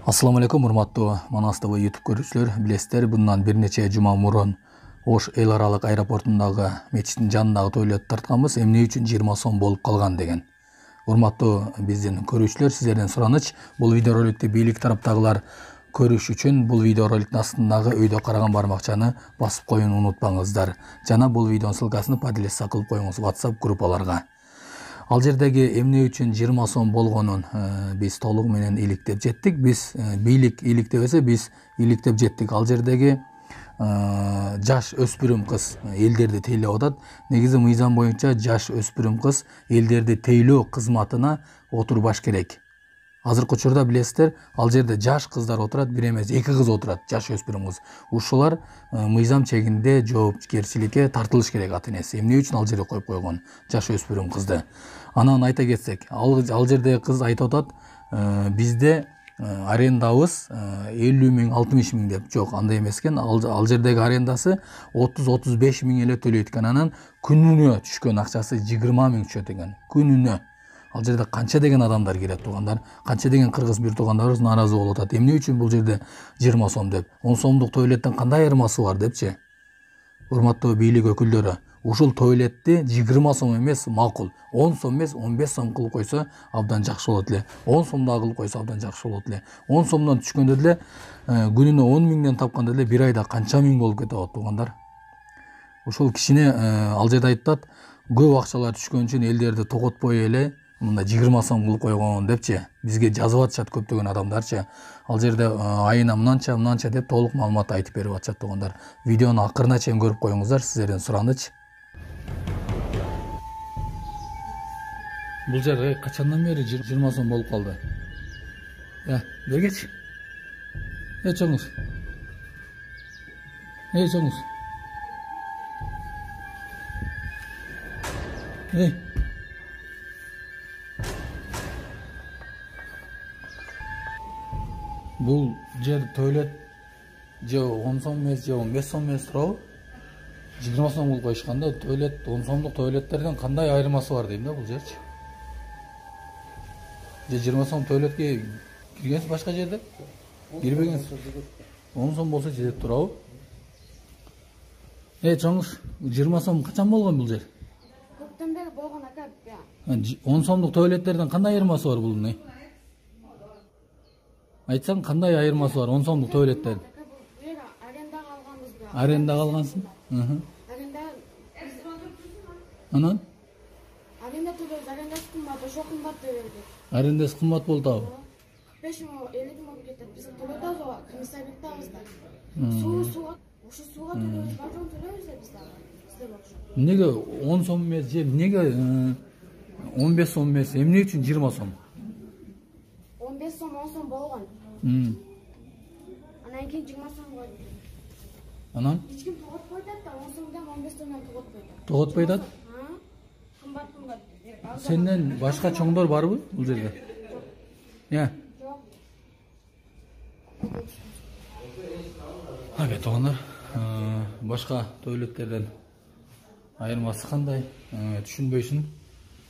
Assalamu alaikum, урматтуу Манас ТВ YouTube көрүүчүлөр. Билесиздер, bundan bir нече жума мурун Ош эл аралык аэропортундагы мечиттин жанындагы тойлет тартканбыз. Эмне үчүн 20 сом болуп калган деген. Урматтуу биздин көрүүчүлөр, сиздерден сураныч, бул видеороликти бийлик тараптагылар көрүш үчүн бул видеороликтин астындагы өйдө караган бармакчаны басып коюуну унутпаңыздар. Жана бул видеонун ссылкасын поделиться кылып коюңуз WhatsApp группаларга. Ал жердеги эмне үчүн 20 сом болгонун биз толугу менен иликтеп жеттик. Биз бийлик иликтебесе, биз иликтеп жеттик. Ал жердеги жаш өспүрүм кыз элдерди тейлеп атат. Негизи мыйзам боюнча жаш өспүрүм кыз элдерди тейлөө кызматына отурбаш керек. Азыркы учурда билесиздер, ал жерде жаш кыздар отурат, бир эмес 2 кыз отурат, жаш өспүрүм кыз. Ушулар мыйзам чегинде жоопкерчиликке тартылыш керек ата энеси. Эмне үчүн ал жерге коюп койгон жаш өспүрүм кызды? Анан айта кетсек, ал жердеги кыз айтып атат, бизде арендабыз 50 миң, 60 миң деп. Жок, андай эмес экен. Ал жердеги арендасы 30-35 миң эле төлөйт экен. Анан күнүнө түшкөн акчасы 20 миң түшөт экен. Күнүнө. Ал жерде канча деген адамдар келет, туугандар, канча деген кыргыз бир туугандарыбыз нааразы болуп атат. Эмне үчүн бул жерде 20 сом деп? 10 сомдук туалеттен кандай айырмасы бар депчи? Урматтуу бийлик өкүлдөрү, ушул туалетти 20 сом эмес макул, 10 сом эмес 15 сом кылып койсо абдан жакшы болот эле. 10 сом да кылып койсо абдан жакшы болот эле. 10 сомдон түшкөндө деле күнүнө 10 миңден тапканда деле бир айда канча миң болуп кетет туугандар. Ушул кишине ал жерде айтат, көп акчалар түшкөн үчүн элдерди тоготпой эле мында 20 сом кылып койгон депчи. Бизге жазып атышат көптөгөн адамдарчы. Ал жерде айына мынанча деп толук маалымат айтып берип атышат туугандар. Видеону акырына чейин көрүп коюңуздар, сиздерден сураныч. Бул жер качандан бери 20 сом болуп калды? Бергечи. Чоңуз. Чоңуз. Бул жер туалет же 10 сом эмес, же 15 сом эмес туурабы? 20 сом кылып коюшканда, туалет 10 сомдук туалеттерден кандай айырмасы бар дейм да бул жерчи? Же 20 сом туалетке киргенсиз башка жерде? Кирбегенсиз. 10 сом болсо жетет туурабы? Чоңуз, 20 сом качан болгон бул жер? Көптөн бери болгон ака. 10 сомдук туалеттерден кандай айырмасы бар булдун? Айтсаң, кандай айырмасы бар 10 сомдук туалеттерден? Арендага алганбыз бирок. Арендага алгансың? Аренда Анан? Аренда төлөйбүз, арендасы кымбат, ошо кымбат төлөйбүз. Арендасы кымбат болду абы? 45 миң, 50 миң болуп кетет. Биз төлөйбүз, комиссарбек табыз да. Ошо сууга төлөйбүз, бажон төлөйбүз да биз дагы. Сиздер окшоп. Неге 10 сом эмес же неге 15 сом эмес? Эмне үчүн 20 сом? 15 сом, 10 сом болгон. Анан кийин 20 сом койду. Анан? Эч ким тоготпой атат да, 10 сомдон 15 сомдон тоготпой атат. Тоготпой атат? Кымбат. Сенден башка чоңдор барбы бул жерде? Жок. Туугандар, башка туалеттерден айырмасы кандай? Түшүнбөйсүң.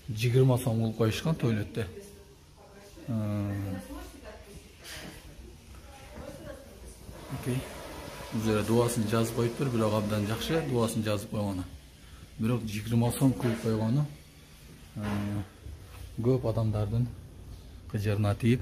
20 сом кылып коюшкан туалетте. Бул жерде дубасын жазып коюптур, бирок абдан жакшы дубасын жазып койгону. Бирок 20 сом кылып койгону көп адамдардын кыжырына тийип